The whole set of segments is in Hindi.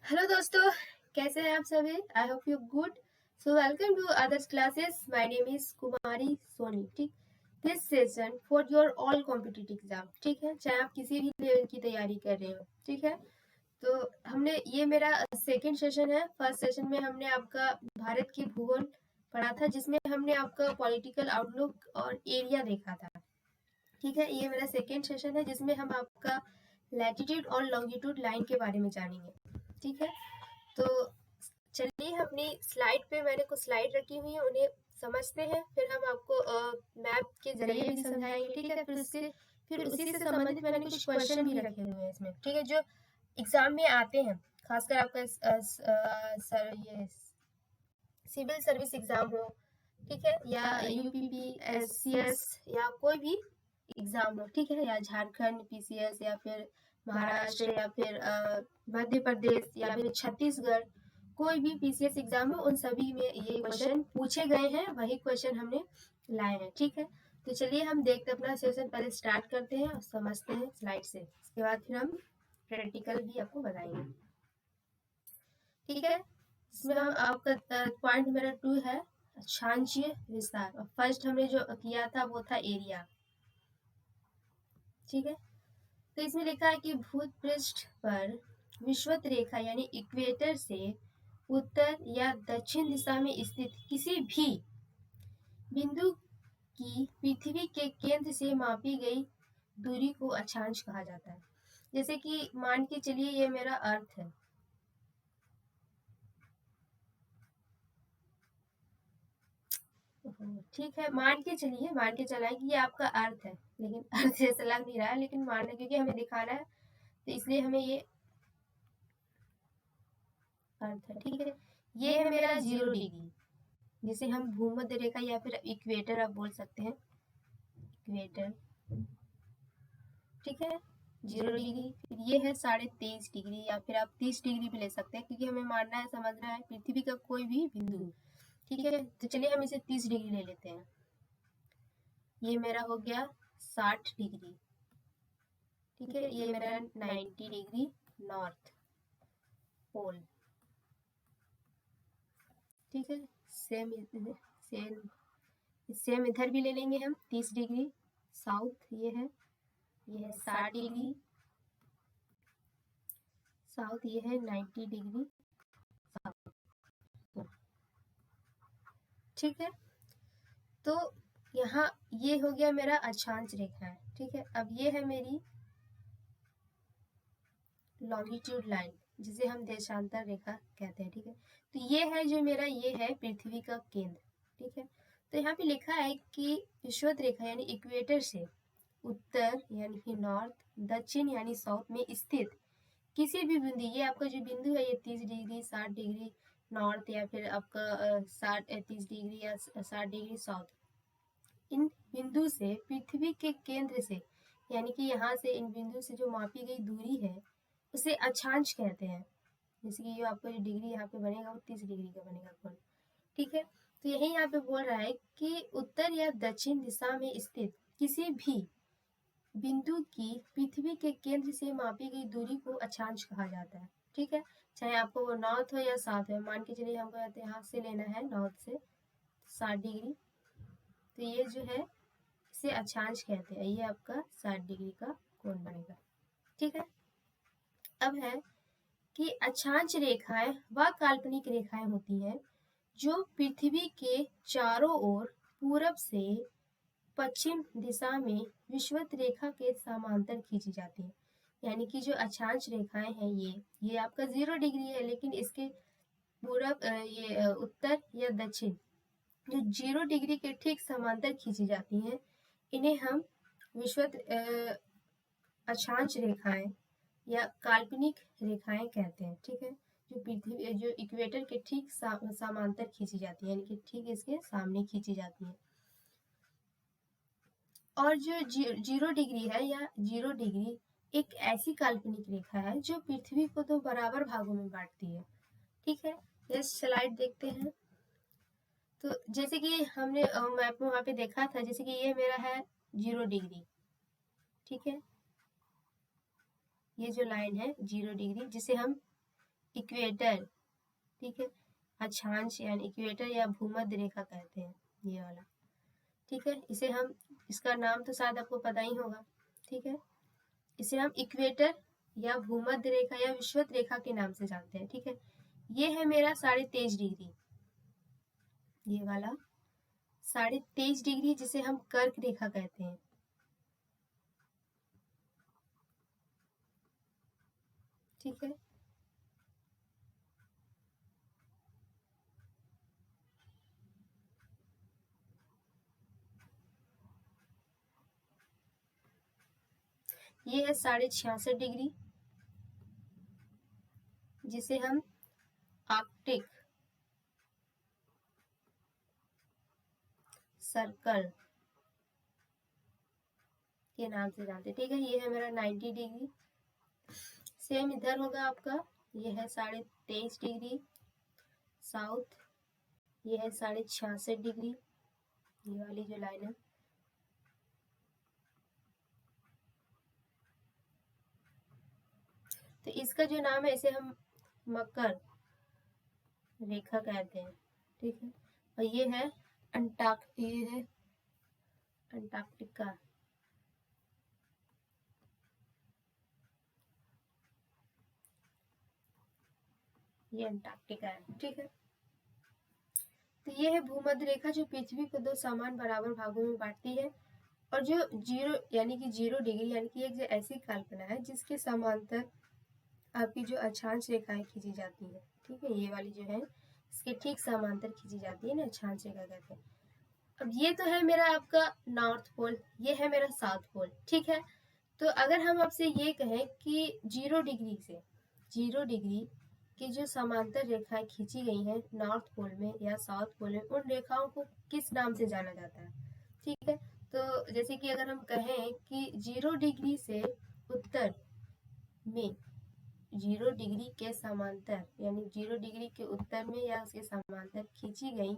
हेलो दोस्तों, कैसे हैं आप सभी? I hope you good. So welcome to others classes. My name is Kumari Soni. ठीक, this session for your all competitive exam. ठीक है, चाहे आप किसी भी लेवल की तैयारी कर रहे हो। ठीक है, तो हमने ये मेरा सेकंड सेशन है। फर्स्ट सेशन में हमने आपका भारत की भूगोल पढ़ा था, जिसमें हमने आपका पॉलिटिकल आउटलुक और एरिया देखा था। ठीक है, ये मेरा सेकेंड सेशन है, जिसमें हम आपका लैटिट्यूड और लॉन्गिट्यूड लाइन के बारे में जानेंगे। ठीक है, तो चलिए अपनी स्लाइड पे मैंने कुछ स्लाइड रखी हुई है, उन्हें समझते हैं, फिर हम आपको मैप के जरिए भी समझाएंगे। ठीक है, फिर उसी से संबंधित मैंने कुछ क्वेश्चन भी रखे हुए हैं इसमें। ठीक है, जो एग्जाम में आते हैं, खासकर आपका ये सिविल सर्विस एग्जाम हो, ठीक है, या यूपीपीएससीएस या कोई भी एग्जाम हो, ठीक है, या झारखंड पीसीएस या फिर महाराष्ट्र या फिर मध्य प्रदेश या फिर छत्तीसगढ़, कोई भी पीसीएस एग्जाम हो, उन सभी में ये क्वेश्चन पूछे गए हैं, वही क्वेश्चन हमने लाए हैं। ठीक है, तो चलिए हम देखते अपना सेशन पहले स्टार्ट करते हैं और समझते हैं स्लाइड से, इसके बाद फिर हम प्रैक्टिकल भी आपको बताएंगे। ठीक है, इसमें हम आपका पॉइंट मेरा 2 है अक्षांशीय विस्तार, और फर्स्ट हमने जो किया था वो था एरिया। ठीक है, तो इसमें लिखा है कि भूपृष्ठ पर विषुवत रेखा यानी इक्वेटर से उत्तर या दक्षिण दिशा में स्थित किसी भी बिंदु की पृथ्वी के केंद्र से मापी गई दूरी को अक्षांश कहा जाता है। जैसे कि मान के चलिए ये मेरा अर्थ है। ठीक है, मान के चलाए कि ये आपका अर्थ है, लेकिन अर्थ जैसा लग नहीं रहा है, लेकिन मानना क्योंकि हमें दिखाना है, तो इसलिए हमें ये अर्थ है। ठीक है, ये है मेरा 0 डिग्री, जिसे हम भूमध्य रेखा या फिर इक्वेटर आप बोल सकते हैं, इक्वेटर। ठीक है, 0 डिग्री। फिर ये है 23.5 डिग्री, या फिर आप 30 डिग्री भी ले सकते हैं, क्योंकि हमें मानना है, समझना है पृथ्वी का कोई भी बिंदु। ठीक है, तो चलिए हम इसे 30 डिग्री ले लेते हैं। ये मेरा हो गया 60 डिग्री। ठीक है, ये मेरा 90 डिग्री नॉर्थ पोल। ठीक है, सेम सेम सेम इधर भी ले लेंगे हम 30 डिग्री साउथ। ये है 60 डिग्री साउथ, ये है 90 डिग्री साउथ। ठीक है, तो यहाँ ये हो गया मेरा अक्षांश रेखा है। ठीक है, अब ये है मेरी लॉन्गिट्यूड लाइन, जिसे हम देशांतर रेखा कहते हैं। ठीक है, तो ये है जो मेरा, ये है पृथ्वी का केंद्र। ठीक है, तो यहाँ पे लिखा है कि विषुवत रेखा यानी इक्वेटर से उत्तर यानी कि नॉर्थ, दक्षिण यानी साउथ में स्थित किसी भी बिंदु, ये आपका जो बिंदु है, ये 30 डिग्री 60 डिग्री नॉर्थ, या फिर आपका 30 डिग्री या 60 डिग्री साउथ, इन बिंदु से पृथ्वी के केंद्र से, यानी कि यहाँ से इन बिंदु से जो मापी गई दूरी है, उसे अक्षांश कहते हैं। जैसे कि ये आपका जो डिग्री यहाँ पे बनेगा वो 30 डिग्री का बनेगा कोण। ठीक है, तो यही यहाँ पे बोल रहा है कि उत्तर या दक्षिण दिशा में स्थित किसी भी बिंदु की पृथ्वी के केंद्र से मापी गई दूरी को अक्षांश कहा जाता है। ठीक है, चाहे आपको वो नॉर्थ हो या साउथ हो, मान के चलिए हमको यहाँ से लेना है नॉर्थ से 60 डिग्री, तो ये जो है इसे अक्षांश कहते हैं। ये आपका 60 डिग्री का कोण बनेगा। ठीक है, अब है कि अक्षांश रेखाएं वह काल्पनिक रेखाएं होती हैं जो पृथ्वी के चारों ओर पूरब से पश्चिम दिशा में विषुवत रेखा के समांतर खींची जाती है। यानी कि जो अक्षांश रेखाएं हैं, ये आपका 0 डिग्री है, लेकिन इसके पूरब उत्तर या दक्षिण जो 0 डिग्री के ठीक समांतर खींची जाती हैं, इन्हें हम विषुवत अक्षांश रेखाएं या काल्पनिक रेखाएं कहते हैं। ठीक है, जो इक्वेटर के ठीक समांतर खींची जाती है, यानी कि ठीक इसके सामने खींची जाती है। और जो 0 डिग्री है या 0 डिग्री एक ऐसी काल्पनिक रेखा है जो पृथ्वी को तो बराबर भागों में बांटती है। ठीक है, ये स्लाइड देखते हैं। तो जैसे कि हमने मैप में वहां पे देखा था, जैसे कि ये मेरा है 0 डिग्री। ठीक है, ये जो लाइन है 0 डिग्री, जिसे हम इक्वेटर, ठीक है, अक्षांश यानी इक्वेटर या भूमध्य रेखा कहते हैं ये वाला, ठीक है। इसे हम, इसका नाम तो शायद आपको पता ही होगा, ठीक है। इसे हम इक्वेटर या भूमध्य रेखा या विषुवत रेखा के नाम से जानते हैं, ठीक है। ये है मेरा 23.5 डिग्री, ये वाला 23.5 डिग्री जिसे हम कर्क रेखा कहते हैं, ठीक है। ये है 66.5 डिग्री जिसे हम आर्कटिक सर्कल के नाम से जानते हैं, ठीक है। ये है मेरा 90 डिग्री। सेम इधर होगा आपका, ये है 23.5 डिग्री साउथ, ये है 66.5 डिग्री, ये वाली जो लाइन है। तो इसका जो नाम है इसे हम मकर रेखा कहते हैं, ठीक है। और ये है अंटार्कटिका, ये अंटार्कटिका है, ठीक है। तो ये है भूमध्य रेखा जो पृथ्वी को दो समान बराबर भागों में बांटती है, और जो 0 डिग्री यानी कि एक ऐसी कल्पना है जिसके समांतर आपकी जो अक्षांश रेखाएं खींची जाती है, ठीक है। ये वाली जो है इसके ठीक समांतर खींची जाती है ना, अक्षांश रेखा कहते हैं। अब ये तो है मेरा आपका नॉर्थ पोल, ये है मेरा साउथ पोल, ठीक है। तो अगर हम आपसे ये कहें कि 0 डिग्री से 0 डिग्री की जो समांतर रेखाएं खींची गई हैं नॉर्थ पोल में या साउथ पोल में, उन रेखाओं को किस नाम से जाना जाता है, ठीक है। तो जैसे कि अगर हम कहें कि 0 डिग्री से उत्तर में 0 डिग्री के समांतर यानी 0 डिग्री के उत्तर में या उसके समांतर खींची गई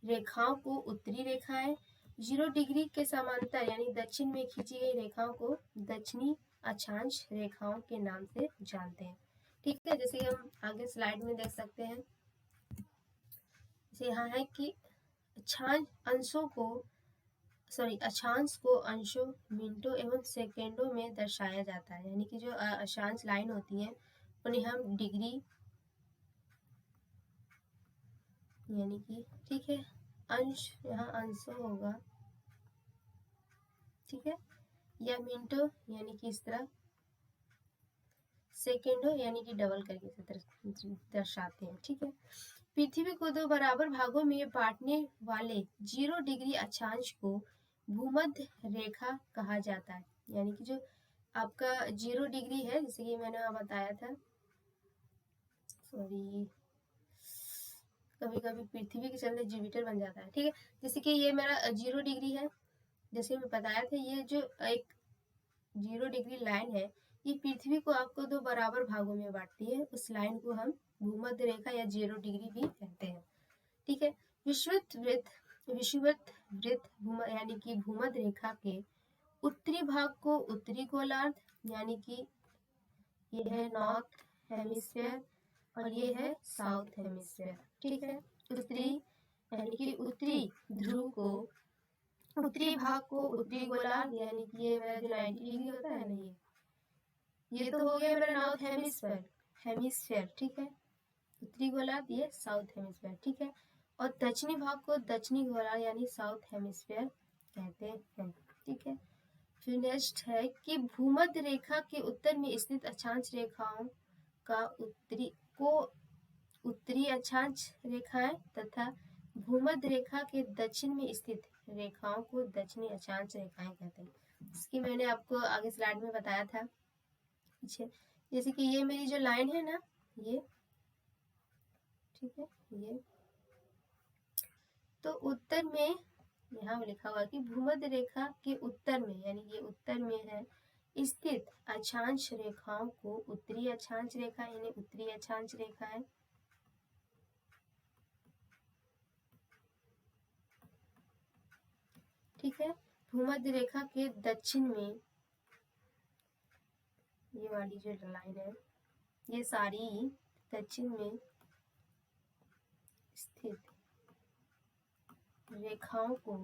रेखाओं को उत्तरी रेखाएं, 0 डिग्री के समांतर यानी दक्षिण में खींची गई रेखाओं को दक्षिणी अक्षांश रेखाओं के नाम से जानते हैं, ठीक है। जैसे हम आगे स्लाइड में देख सकते हैं, जैसे यहाँ है कि अक्षांश को अंशों, मिनटों एवं सेकेंडों में दर्शाया जाता है, यानी कि जो अक्षांश लाइन होती है उन्हें हम डिग्री यानी कि, ठीक है, अंश यहाँ अंशों होगा, ठीक है, या मिनटों यानी कि इस तरह, सेकेंडों यानी कि डबल करके दर्शाते हैं, ठीक है। पृथ्वी को दो बराबर भागों में बांटने वाले 0 डिग्री अक्षांश को भूमध्य रेखा कहा जाता है, यानी कि जो आपका 0 डिग्री है, जैसे कि मैंने वहाँ बताया था, सॉरी कभी कभी पृथ्वी के चलते जुपिटर बन जाता है, ठीक है। जैसे कि ये मेरा 0 डिग्री है, जैसे मैं बताया था, ये जो एक 0 डिग्री लाइन है ये पृथ्वी को आपको दो बराबर भागों में बांटती है, उस लाइन को हम भूमध्य रेखा या 0 डिग्री भी कहते हैं, ठीक है। विषुवत वृत्त यानी कि भूमध्य रेखा के उत्तरी भाग को उत्तरी गोलार्ध यानी कि ये है नॉर्थ हेमिस्फीयर और ये है साउथ हेमिस्फीयर, ठीक है। उत्तरी यानी कि उत्तरी ध्रुव को, उत्तरी भाग को उत्तरी गोलार्ध यानी कि ये मेरा जो 90 डिग्री होता है ना, ये तो हो गया मेरा नॉर्थ हेमिस्फीयर, ठीक है, उत्तरी गोलार्ध, ये साउथ हेमिस्फीयर, ठीक है। और दक्षिणी भाग को दक्षिणी गोलार्ध यानी साउथ हेमिस्फीयर कहते हैं, ठीक है। फिर नेक्स्ट है कि भूमध्य रेखा के उत्तर में स्थित अक्षांश रेखाओं का उत्तरी अक्षांश रेखाएं तथा भूमध्य रेखा के दक्षिण में स्थित रेखाओं को दक्षिणी अक्षांश रेखाएं कहते हैं। इसकी मैंने आपको आगे स्लाइड में बताया था, जैसे कि ये मेरी जो लाइन है ना, ये ठीक है, ये तो उत्तर में यहाँ लिखा हुआ कि भूमध्य रेखा के उत्तर में यानी ये उत्तर में है स्थित अक्षांश रेखाओं को उत्तरी अक्षांश रेखा यानी उत्तरी अक्षांश रेखा है, ठीक है। भूमध्य रेखा के दक्षिण में ये वाली जो लाइन है, ये सारी दक्षिण में स्थित रेखाओं को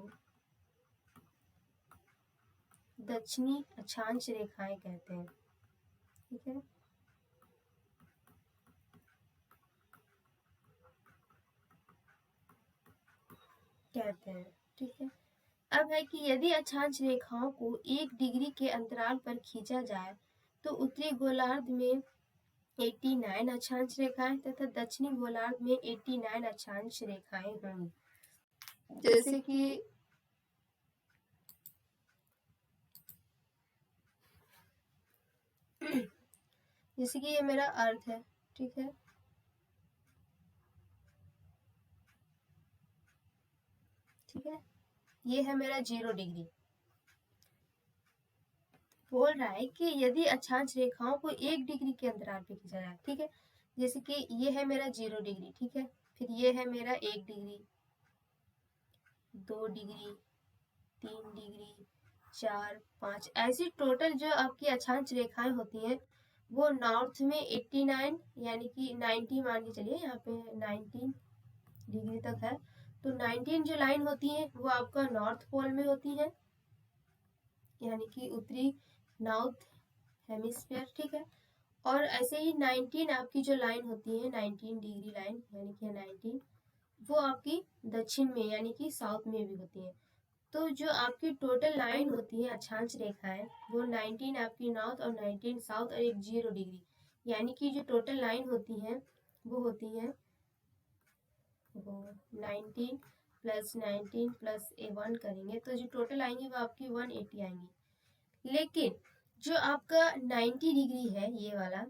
दक्षिणी अक्षांश रेखाएं कहते हैं। ठीक है, कहते हैं। ठीक है, अब है कि यदि अक्षांश रेखाओं को 1 डिग्री के अंतराल पर खींचा जाए तो उत्तरी गोलार्ध में 89 अक्षांश रेखाएं तथा दक्षिणी गोलार्ध में 89 अक्षांश रेखाएं होंगी। जैसे कि ये मेरा अर्थ है। ठीक है, ठीक है, ये है मेरा 0 डिग्री। बोल रहा है कि यदि अक्षांश रेखाओं को 1 डिग्री के अंतराल पे खींचा जाए। ठीक है, जैसे कि ये है मेरा 0 डिग्री। ठीक है, फिर ये है मेरा 1 डिग्री, 2 डिग्री, 3 डिग्री, 4, 5, ऐसी टोटल जो आपकी अक्षांश रेखाएं होती हैं वो नॉर्थ में 89 यानी कि 90 मान के चलिए, यहाँ पे 19 डिग्री तक है। तो 19 जो लाइन होती है वो आपका नॉर्थ पोल में होती है, यानी कि उत्तरी नॉर्थ हेमिस्फीयर। ठीक है, और ऐसे ही 19 आपकी जो लाइन होती है 19 डिग्री लाइन यानी कि 19 वो आपकी दक्षिण में यानी कि साउथ में भी होती है। तो जो आपकी टोटल लाइन होती है अक्षांश रेखाएं वो 19 आपकी नॉर्थ और 19 साउथ और एक 0 डिग्री, यानी कि जो टोटल लाइन होती है वो होती है वो 19 प्लस 19 प्लस 1 करेंगे तो जो टोटल आएंगी वो आपकी 180 आएंगी। लेकिन जो आपका 90 डिग्री है ये वाला,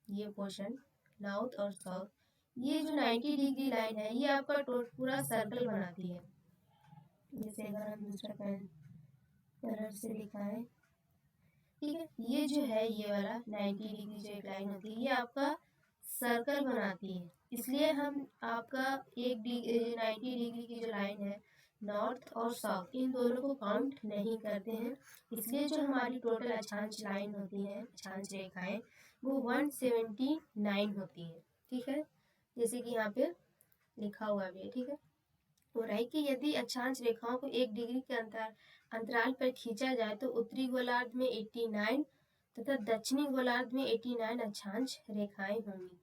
ये पोर्शन नॉर्थ और साउथ, ये जो 90 डिग्री लाइन है ये आपका पूरा सर्कल बनाती है। जैसे अगर हम दूसरा पेन कलर से दिखाएं, ठीक है, ये जो है ये वाला 90 डिग्री जो एक लाइन होती है ये आपका सर्कल बनाती है। इसलिए हम आपका 90 डिग्री की जो लाइन है नॉर्थ और साउथ इन दोनों को काउंट नहीं करते हैं। इसलिए जो हमारी टोटल अक्षांश लाइन होती है, अक्षांश रेखाएं, वो 179 होती है। ठीक है, जैसे कि यहाँ पे लिखा हुआ भी है। ठीक है, हो रहा है कि यदि अक्षांश रेखाओं को 1 डिग्री के अंतराल पर खींचा जाए तो उत्तरी गोलार्ध में 89 तथा दक्षिणी गोलार्ध में 89 अक्षांश रेखाएं होंगी।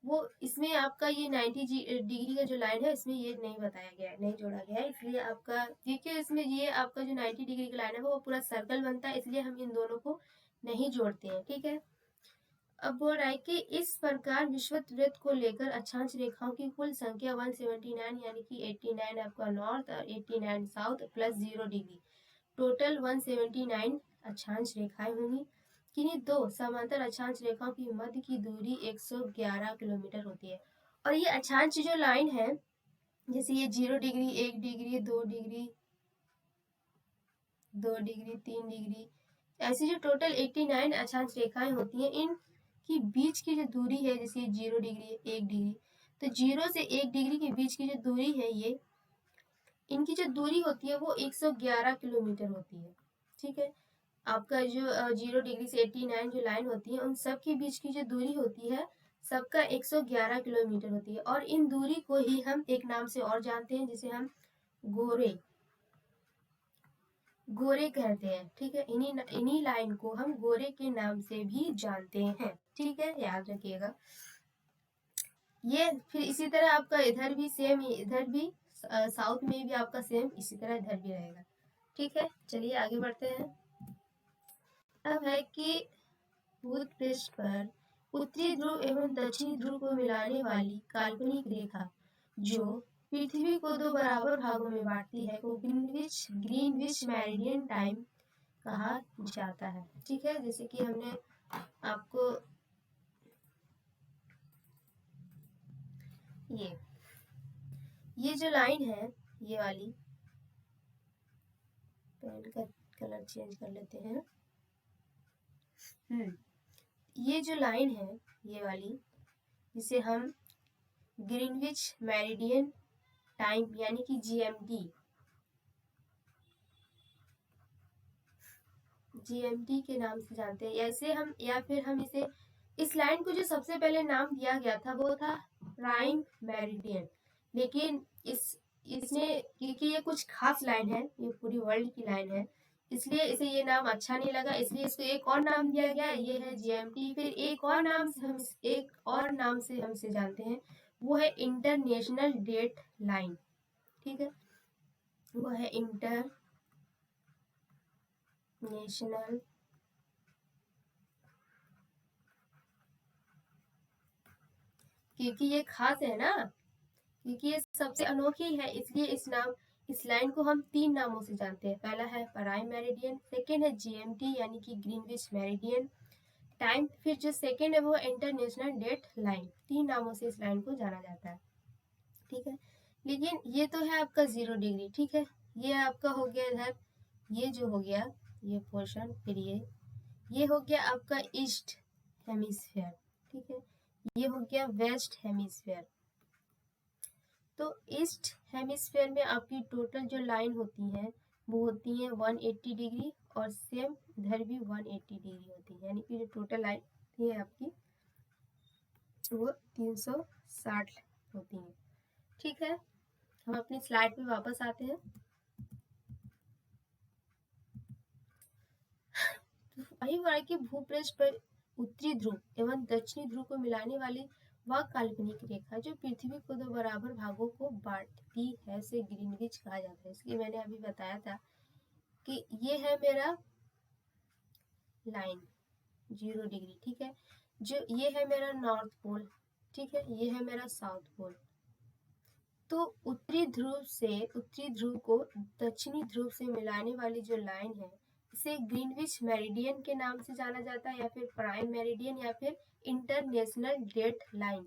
वो इसमें आपका ये 90 डिग्री का जो लाइन है इसमें ये नहीं बताया गया है, नहीं जोड़ा गया है, इसलिए आपका देखिए इसमें ये आपका जो 90 डिग्री का लाइन है वो पूरा सर्कल बनता है, इसलिए हम इन दोनों को नहीं जोड़ते हैं। ठीक है, अब बोल रहा है कि इस प्रकार विषुवत वृत्त को लेकर अक्षांश रेखाओं की कुल संख्या 179 यानी कि 89 आपका नॉर्थ और 89 साउथ प्लस 0 डिग्री, टोटल 179 अक्षांश रेखाएं होंगी। किन्हीं दो समांतर अक्षांश रेखाओं की मध्य की दूरी 111 किलोमीटर होती है। और ये अक्षांश जो लाइन है जैसे ये 0 degree, 1 degree, 2 degree, 2 degree, 3 degree, ऐसी जो टोटल 89 अक्षांश रेखाएं होती हैं इनकी बीच की जो दूरी है जैसे 0 डिग्री, 1 डिग्री, तो 0 से 1 डिग्री के बीच की जो दूरी है ये इनकी जो दूरी होती है वो 111 किलोमीटर होती है। ठीक है, आपका जो 0 डिग्री से 89 जो लाइन होती है उन सब के बीच की जो दूरी होती है सबका 111 किलोमीटर होती है। और इन दूरी को ही हम एक नाम से और जानते हैं जिसे हम गोरे कहते हैं। ठीक है, इन्हीं लाइन को हम गोरे के नाम से भी जानते हैं। ठीक है, याद रखिएगा ये। फिर इसी तरह आपका इधर भी सेम, इधर भी साउथ में भी आपका सेम इसी तरह इधर भी रहेगा। ठीक है, चलिए आगे बढ़ते हैं। अब है कि भूत पृष्ठ पर उत्तरी ध्रुव एवं दक्षिणी ध्रुव को मिलाने वाली काल्पनिक रेखा जो पृथ्वी को दो बराबर भागों में बांटती है को ग्रीनविच मेरिडियन टाइम कहा जाता है। ठीक है, जैसे कि हमने आपको ये जो लाइन है ये वाली, पेन का कलर चेंज कर लेते हैं। ये जो लाइन है ये वाली जिसे हम ग्रीनविच मेरिडियन टाइम यानी कि जीएमटी के नाम से जानते हैं, ऐसे हम या फिर हम इसे इस लाइन को जो सबसे पहले नाम दिया गया था वो था प्राइम मेरिडियन, लेकिन इसमें क्योंकि ये कुछ खास लाइन है, ये पूरी वर्ल्ड की लाइन है, इसलिए इसे ये नाम अच्छा नहीं लगा, इसलिए इसको एक और नाम दिया गया, ये है जीएमटी। फिर एक और नाम से हम इसे जानते हैं, वो है इंटरनेशनल डेट लाइन। ठीक है, वो है इंटरनेशनल, क्योंकि ये खास है ना, क्योंकि ये सबसे अनोखी है, इसलिए इस लाइन को हम 3 नामों से जानते हैं। पहला है प्राइम मेरिडियन, सेकेंड है जीएमटी यानी कि ग्रीनविच मेरिडियन टाइम, फिर जो सेकेंड है वो इंटरनेशनल डेट लाइन। 3 नामों से इस लाइन को जाना जाता है। ठीक है, लेकिन ये तो है आपका 0 डिग्री। ठीक है, ये आपका हो गया इधर, ये जो हो गया ये पोर्शन, फिर ये हो गया आपका ईस्ट हेमिस्फेयर। ठीक है, ये हो गया वेस्ट हेमिस्फेयर। तो ईस्ट हेमिस्फेयर में आपकी टोटल जो लाइन होती है वो होती है 180 डिग्री, और सेम इधर भी 180 डिग्री होती है, यानी कि जो टोटल लाइन होती है आपकी वो 360 होती है। ठीक है, हम अपनी स्लाइड पे वापस आते हैं। वही हुआ कि भूपृष्ठ पर उत्तरी ध्रुव एवं दक्षिणी ध्रुव को मिलाने वाली वह काल्पनिक रेखा जो पृथ्वी को 2 बराबर भागों को बांटती है से ग्रीनविच कहा जाता है। इसलिए मैंने अभी बताया था कि ये है मेरा लाइन 0 डिग्री। ठीक है, जो ये है मेरा नॉर्थ पोल। ठीक है, ये है मेरा साउथ पोल। तो उत्तरी ध्रुव को दक्षिणी ध्रुव से मिलाने वाली जो लाइन है इसे ग्रीनविच मेरिडियन के नाम से जाना जाता है, या फिर प्राइम मेरिडियन, या फिर इंटरनेशनल डेट लाइन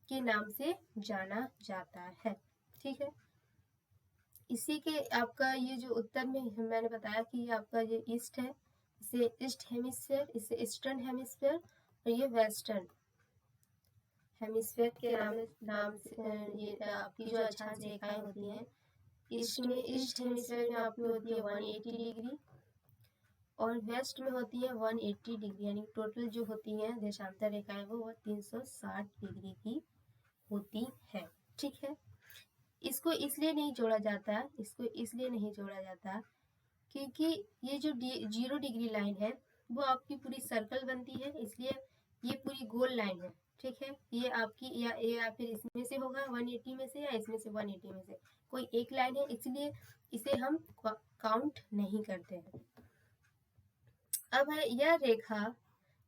के नाम से जाना जाता है। ठीक है, इसी के आपका ये जो उत्तर में मैंने बताया कि ये आपका ये ईस्ट है, इसे ईस्ट हेमिस्फेयर, इसे ईस्टर्न हेमिस्फेयर, और ये वेस्टर्न हेमिस्फेयर के नाम से ये आपकी जो अक्षांश रेखाएं होती हैं, ईस्ट हेमिस्फेयर में आपकी होती है 180 डिग्री, और वेस्ट में होती है 180 डिग्री, यानी टोटल जो होती है देशांतर रेखाएं वो 360 डिग्री की होती है। ठीक है, इसको इसलिए नहीं जोड़ा जाता क्योंकि ये जो 0 डिग्री लाइन है वो आपकी पूरी सर्कल बनती है, इसलिए ये पूरी गोल लाइन है। ठीक है, ये आपकी या फिर इसमें से होगा 180 में से, या इसमें से 180 में से कोई एक लाइन है, इसलिए इसे हम काउंट नहीं करते हैं। अब है यह रेखा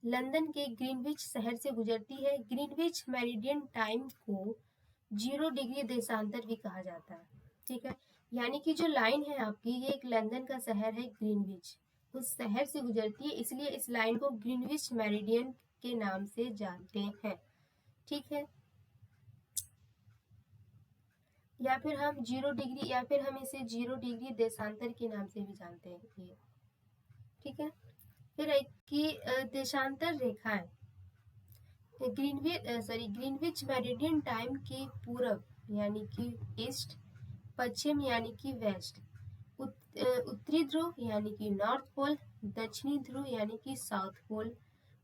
लंदन के ग्रीनविच शहर से गुजरती है। ग्रीनविच मेरिडियन टाइम को 0 डिग्री देशांतर भी कहा जाता है। ठीक है, यानी कि जो लाइन है आपकी, ये एक लंदन का शहर है ग्रीनविच, उस शहर से गुजरती है, इसलिए इस लाइन को ग्रीनविच मेरिडियन के नाम से जानते हैं। ठीक है, या फिर हम 0 डिग्री, या फिर हम इसे 0 डिग्री देशांतर के नाम से भी जानते हैं ये। ठीक है, फिर एक की देशांतर रेखाएं ग्रीनविच मेरिडियन टाइम के पूरब यानी कि ईस्ट, पश्चिम यानी कि वेस्ट, उत्तरी ध्रुव यानी कि नॉर्थ पोल, दक्षिणी ध्रुव यानी कि साउथ पोल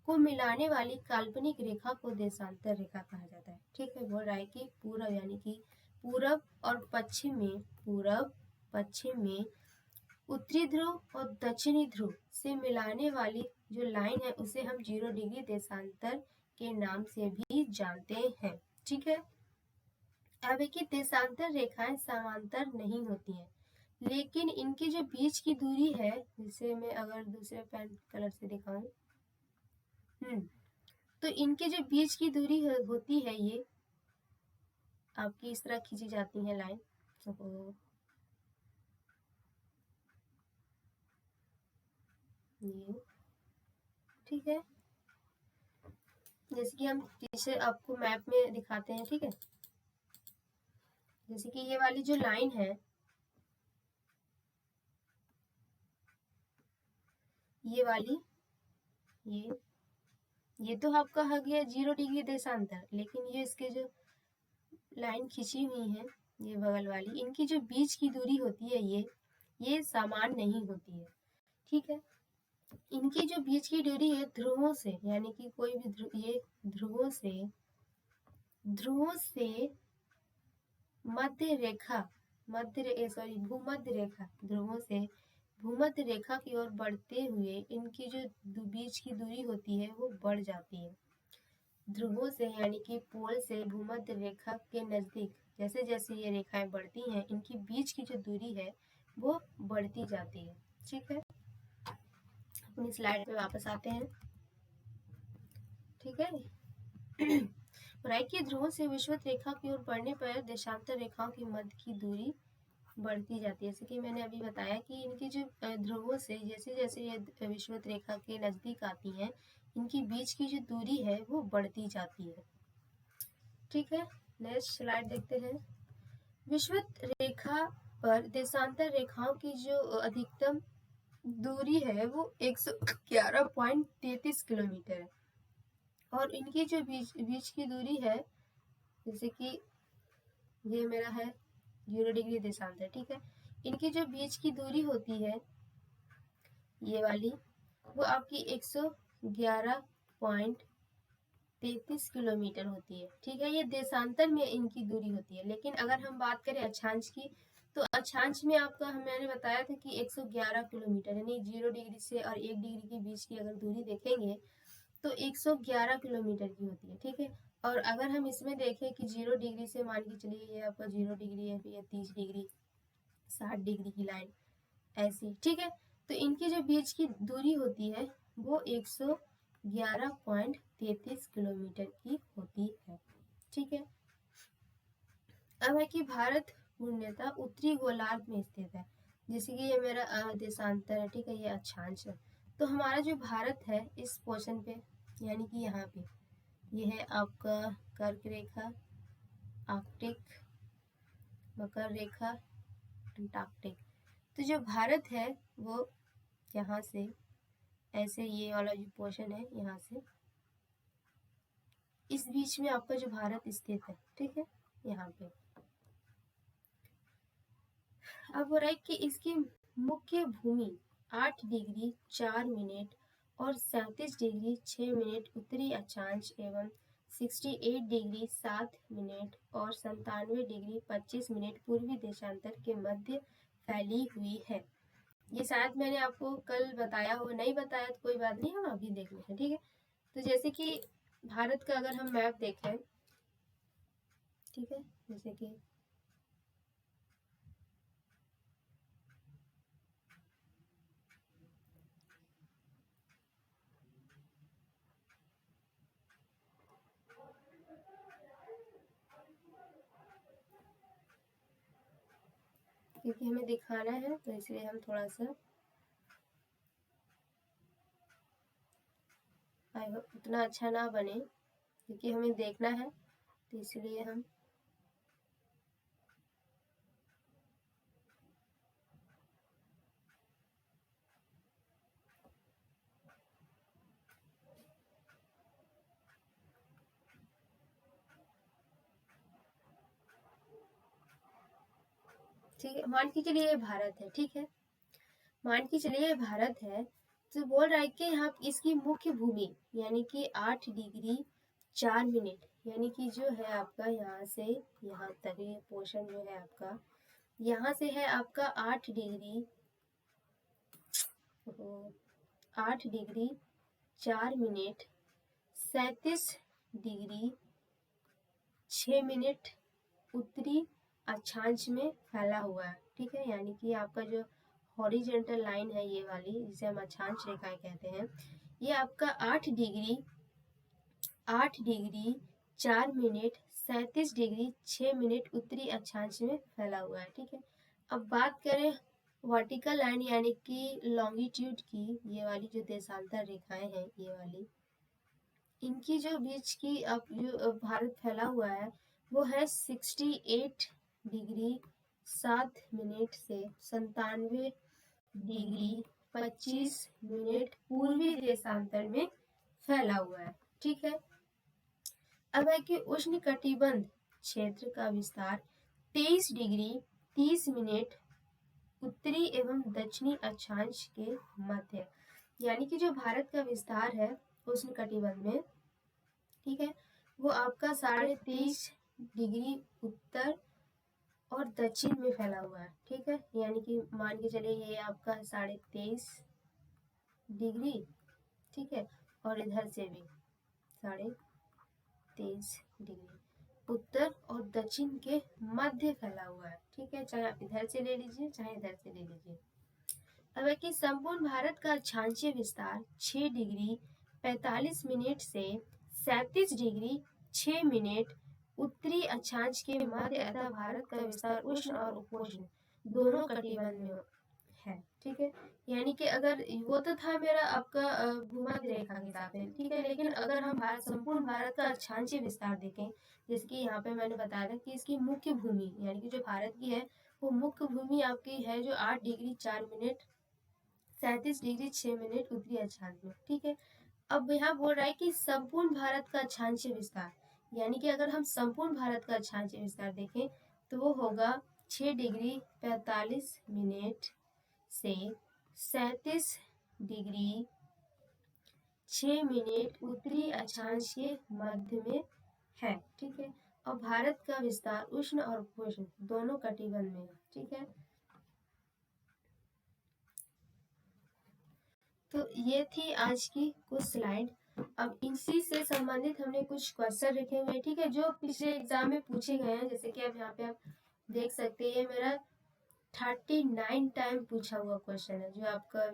को मिलाने वाली काल्पनिक रेखा को देशांतर रेखा कहा जाता है। ठीक है, बोल रहा है कि पूरब यानी कि पूरब और पश्चिम में उत्तरी ध्रुव और दक्षिणी ध्रुव से मिलाने वाली जो लाइन है उसे हम 0 डिग्री देशांतर के नाम से भी जानते हैं। ठीक है, अब एक देशांतर रेखाएं समांतर नहीं होती हैं, लेकिन इनके जो बीच की दूरी है, जिसे मैं अगर दूसरे पेन कलर से दिखाऊं, तो इनके जो बीच की दूरी होती है ये आपकी इस तरह खींची जाती है लाइन। ये ठीक है, जैसे कि हम इसे आपको मैप में दिखाते हैं। ठीक है, जैसे कि ये वाली जो लाइन है, ये वाली ये तो आपका हो गया 0 डिग्री देशांतर, लेकिन ये इसके जो लाइन खींची हुई है ये बगल वाली, इनकी जो बीच की दूरी होती है ये समान नहीं होती है। ठीक है, इनकी जो बीच की दूरी है ध्रुवों से, यानी कि कोई भी ये ध्रुवों से भूमध्य रेखा, ध्रुवों से भूमध्य रेखा की ओर बढ़ते हुए इनकी जो बीच की दूरी होती है वो बढ़ जाती है। ध्रुवों से यानी कि पोल से भूमध्य रेखा के नजदीक जैसे जैसे ये रेखाएं बढ़ती हैं, इनकी बीच की जो दूरी है वो बढ़ती जाती है। ठीक है, अपनी स्लाइड पे वापस आते हैं। ठीक है राइट की ध्रुवों से विषुवत रेखा की ओर बढ़ने पर देशांतर रेखाओं की मध्य की दूरी बढ़ती जाती है। जैसे कि मैंने अभी बताया कि इनकी जो ध्रुवों से जैसे जैसे ये विषुवत रेखा के नजदीक आती हैं, इनकी बीच की जो दूरी है वो बढ़ती जाती है। ठीक है, नेक्स्ट स्लाइड देखते हैं। विषुवत रेखा पर देशांतर रेखाओं की जो अधिकतम दूरी है वो 111.33 किलोमीटर है, और इनकी जो बीच की दूरी है, जैसे कि ये मेरा है 0 डिग्री देशांतर। ठीक है, इनकी जो बीच की दूरी होती है ये वाली, वो आपकी 111.33 किलोमीटर होती है। ठीक है, ये देशांतर में इनकी दूरी होती है। लेकिन अगर हम बात करें अक्षांश की, तो अक्षांश में आपका मैंने बताया था कि 111 किलोमीटर, यानी 0 डिग्री से और 1 डिग्री के बीच की अगर दूरी देखेंगे तो 111 किलोमीटर की होती है। ठीक है, और अगर हम इसमें देखें कि 0 डिग्री से मान के चलिए ये आपका 0 डिग्री है, फिर ये 30 डिग्री, 60 डिग्री की लाइन ऐसी। ठीक है, तो इनकी जो बीच की दूरी होती है वो 111.33 किलोमीटर की होती है। ठीक है, अब है कि भारत पूर्णतः उत्तरी गोलार्ध में स्थित है। जैसे कि ये मेरा देशांतर है। ठीक है, ये अक्षांश है। तो हमारा जो भारत है इस पोर्शन पे, यानी कि यहाँ पे ये है आपका कर्क रेखा, आर्कटिक, मकर रेखा, अंटार्कटिक। तो जो भारत है वो यहाँ से ऐसे, ये वाला जो पोर्शन है यहाँ से इस बीच में आपका जो भारत स्थित है। ठीक है, यहाँ पे अब हो रहा है कि इसकी मुख्य भूमि 8 डिग्री 4 मिनट और 37 डिग्री 6 मिनट उत्तरी अक्षांश एवं 68 डिग्री 7 मिनट और 97 डिग्री 25 मिनट पूर्वी देशांतर के मध्य फैली हुई है। ये शायद मैंने आपको कल बताया हो, नहीं बताया तो कोई बात नहीं, हम अभी देख लेते हैं। ठीक है, तो जैसे कि भारत का अगर हम मैप देखें, ठीक है, जैसे कि क्योंकि हमें दिखाना है तो इसलिए हम थोड़ा सा उतना अच्छा ना बने, क्योंकि हमें देखना है तो इसलिए हम ठीक है, मान के चलिए ये भारत है। ठीक है, मान के चलिए ये भारत है, तो बोल रहा है कि यहाँ इसकी मुख्य भूमि यानी कि 8 डिग्री 4 मिनट, यानी कि जो है आपका यहाँ से यहाँ तक ये पोर्शन जो है आपका, यहाँ से है आपका 8 डिग्री 4 मिनट 37 डिग्री 6 मिनट उत्तरी अक्षांश में फैला हुआ है। ठीक है, यानी कि आपका जो हॉरिजेंटल लाइन है ये वाली, जिसे हम अक्षांश रेखाएं कहते हैं, ये आपका 8 डिग्री 4 मिनट 37 डिग्री 6 मिनट उत्तरी अक्षांश में फैला हुआ है। ठीक है, अब बात करें वर्टिकल लाइन यानी कि लॉन्गिट्यूड की, ये वाली जो देशांतर रेखाएं हैं ये वाली, इनकी जो बीच की अब जो भारत फैला हुआ है वो है 68 डिग्री 7 मिनट से 97 डिग्री 25 मिनट पूर्वी देशांतर में फैला हुआ है। ठीक है, अब है कि उष्ण कटिबंध क्षेत्र का विस्तार 23 डिग्री 30 मिनट उत्तरी एवं दक्षिणी अक्षांश के मध्य। यानी कि जो भारत का विस्तार है उष्णकटिबंध में, ठीक है, वो आपका 23.5 डिग्री उत्तर और दक्षिण में फैला हुआ है, ठीक है। यानी कि मान के चलिए ये आपका 23.5 डिग्री, ठीक है, और इधर से भी 23.5 डिग्री उत्तर और दक्षिण के मध्य फैला हुआ है, ठीक है। चाहे आप इधर से ले लीजिए चाहे इधर से ले लीजिए। अब है कि संपूर्ण भारत का अक्षांशीय विस्तार 6 डिग्री 45 मिनट से 37 डिग्री 6 मिनट उत्तरी अक्षांश के मध्य, अतः भारत का विस्तार उष्ण और उपोष्ण दोनों कटिबंध में है, ठीक है। यानी कि अगर वो तो था मेरा आपका भूमध्य रेखा के हिसाब से, ठीक है, लेकिन अगर हम संपूर्ण भारत का अक्षांशीय विस्तार देखें, जैसे कि यहाँ पे मैंने बताया था कि इसकी मुख्य भूमि यानी कि जो भारत की है वो मुख्य भूमि आपकी है जो 8 डिग्री 4 मिनट 37 डिग्री 6 मिनट उत्तरी अक्षांश में, ठीक है। अब यहाँ बोल रहा है कि संपूर्ण भारत का अक्षांशीय विस्तार, यानी कि अगर हम संपूर्ण भारत का अक्षांशीय विस्तार देखें तो वो होगा 6 डिग्री 45 मिनट से 37 डिग्री 6 मिनट उत्तरी अक्षांश के मध्य में है, ठीक है। और भारत का विस्तार उष्ण और उपोष्ण दोनों कटिबंध में है, ठीक है। तो ये थी आज की कुछ स्लाइड। अब इसी से संबंधित हमने कुछ क्वेश्चन रखे हुए हैं, ठीक है, जो पिछले एग्जाम में पूछे गए हैं। जैसे कि अब यहाँ पे आप देख सकते हैं ये मेरा 39 टाइम पूछा हुआ क्वेश्चन है, जो आपका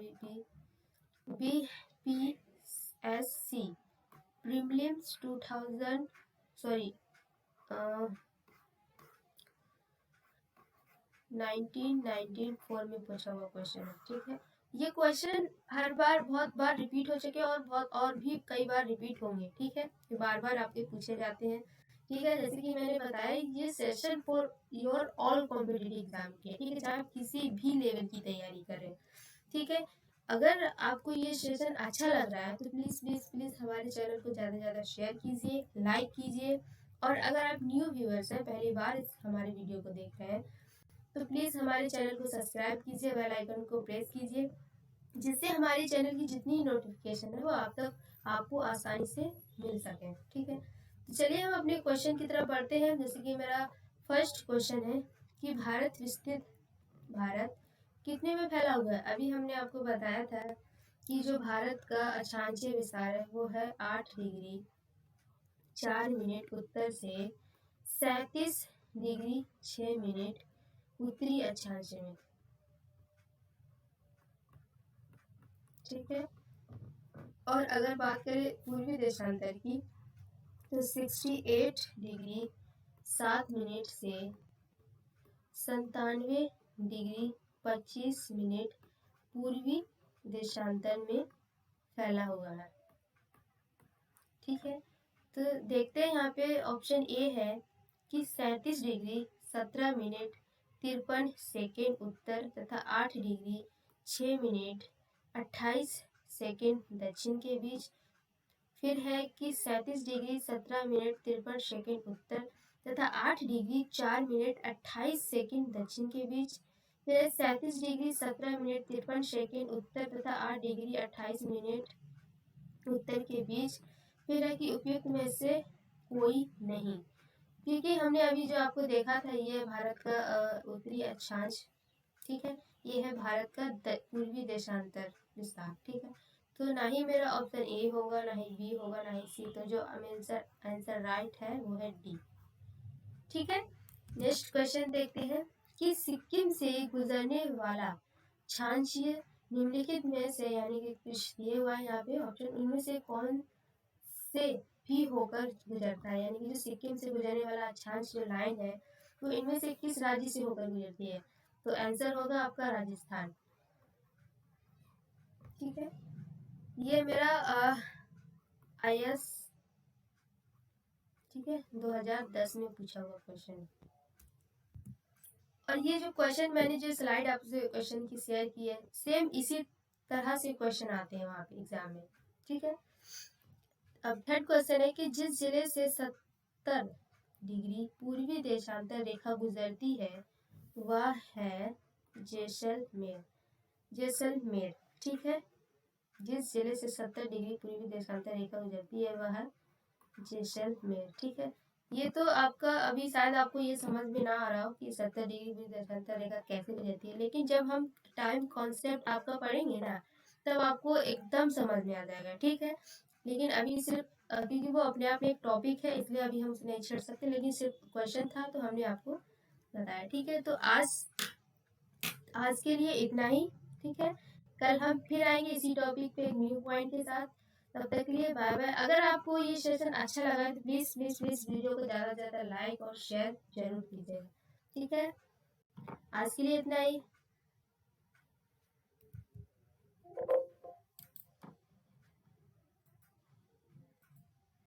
BPSC प्रीलिम्स 2000 सॉरी 1994 में पूछा हुआ क्वेश्चन है, ठीक है। ये क्वेश्चन हर बार बहुत बार रिपीट हो चुके हैं और भी कई बार रिपीट होंगे, ठीक है। ये बार बार आपके पूछे जाते हैं, ठीक है। जैसे कि मैंने बताया ये session for your all competitive exam के, ठीक है, चाहे आप किसी भी लेवल की तैयारी कर रहे हैं, ठीक है। अगर आपको ये सेशन अच्छा लग रहा है तो प्लीज़ प्लीज़ प्लीज़ हमारे चैनल को ज़्यादा से ज़्यादा शेयर कीजिए, लाइक कीजिए। और अगर आप न्यू व्यूअर्स हैं, पहली बार हमारे वीडियो को देख रहे हैं, तो प्लीज़ हमारे चैनल को सब्सक्राइब कीजिए, बेल आइकन को प्रेस कीजिए, जिससे हमारे चैनल की जितनी नोटिफिकेशन है वो आप तक आपको आसानी से मिल सके, ठीक है। तो चलिए हम अपने क्वेश्चन की तरफ बढ़ते हैं। जैसे कि मेरा फर्स्ट क्वेश्चन है कि भारत कितने में फैला हुआ है। अभी हमने आपको बताया था कि जो भारत का अक्षांशीय विस्तार है वो है 8 डिग्री 4 मिनट उत्तर से 37 डिग्री 6 मिनट उत्तरी अक्षांश में, ठीक है। और अगर बात करें पूर्वी देशांतर की तो 68 डिग्री 7 मिनट से 97 डिग्री 25 मिनट पूर्वी देशांतर में फैला हुआ है, ठीक है। तो देखते हैं यहाँ पे ऑप्शन ए है कि 37 डिग्री 17 मिनट 53 सेकेंड उत्तर तथा 8 डिग्री 6 मिनट 28 सेकेंड दक्षिण के बीच। फिर है कि 37 डिग्री 17 मिनट 53 सेकेंड उत्तर तथा 8 डिग्री 4 मिनट 28 सेकेंड दक्षिण के बीच। फिर 37 डिग्री 17 मिनट 53 सेकेंड उत्तर तथा 8 डिग्री 28 मिनट उत्तर के बीच। फिर है कि उपयुक्त में से कोई नहीं, क्योंकि हमने अभी जो आपको देखा था ये भारत का उत्तरी अक्षांश, ठीक है, ये है भारत का पूर्वी देशांतर विस्तार, ठीक है। तो ना ही मेरा ऑप्शन ए होगा, ना ही बी होगा, ना ही सी। तो जो आंसर राइट है वो है डी, ठीक है। नेक्स्ट क्वेश्चन देखते हैं कि सिक्किम से गुजरने वाला अक्षांशीय निम्नलिखित में से, यानी कि कुछ दिए हुआ है यहाँ पे ऑप्शन, उनमें से कौन से भी होकर गुजरता है। यानी कि जो सिक्किम से गुजरने वाला अक्षांश जो लाइन है वो इनमें से किस राज्य से होकर गुजरती है। तो आंसर होगा आपका राजस्थान, ठीक है। ये मेरा IAS, ठीक है, 2010 में पूछा हुआ क्वेश्चन। और ये जो क्वेश्चन मैंने जो स्लाइड आपसे क्वेश्चन की शेयर की है, सेम इसी तरह से क्वेश्चन आते हैं वहाँ पे एग्जाम में, ठीक है। अब थर्ड क्वेश्चन है कि जिस जिले से 70 डिग्री पूर्वी देशांतर रेखा गुजरती है वह है जैसलमेर, ठीक है, जिस जिले से 70 डिग्री पूर्वी देशांतर रेखा गुजरती है वह जैसलमेर। ठीक है, ये तो आपका अभी शायद आपको ये समझ में ना आ रहा हो कि 70 डिग्री पूर्वी देशांतर रेखा कैसे गुजरती है, लेकिन जब हम टाइम कॉन्सेप्ट आपका पढ़ेंगे ना तब आपको एकदम समझ में आ जाएगा। ठीक है, लेकिन अभी सिर्फ क्योंकि वो अपने आप में एक टॉपिक है इसलिए अभी हम नहीं छेड़ सकते, लेकिन सिर्फ क्वेश्चन था तो हमने आपको बताया। ठीक है, तो आज के लिए इतना ही। ठीक है, कल हम फिर आएंगे इसी टॉपिक पे एक न्यू पॉइंट के साथ। तब तक के लिए बाय बाय। अगर आपको ये सेशन अच्छा लगा तो प्लीज प्लीज प्लीज वीडियो को ज़्यादा से ज़्यादा लाइक और शेयर जरूर कीजिएगा। ठीक है, आज के लिए इतना ही।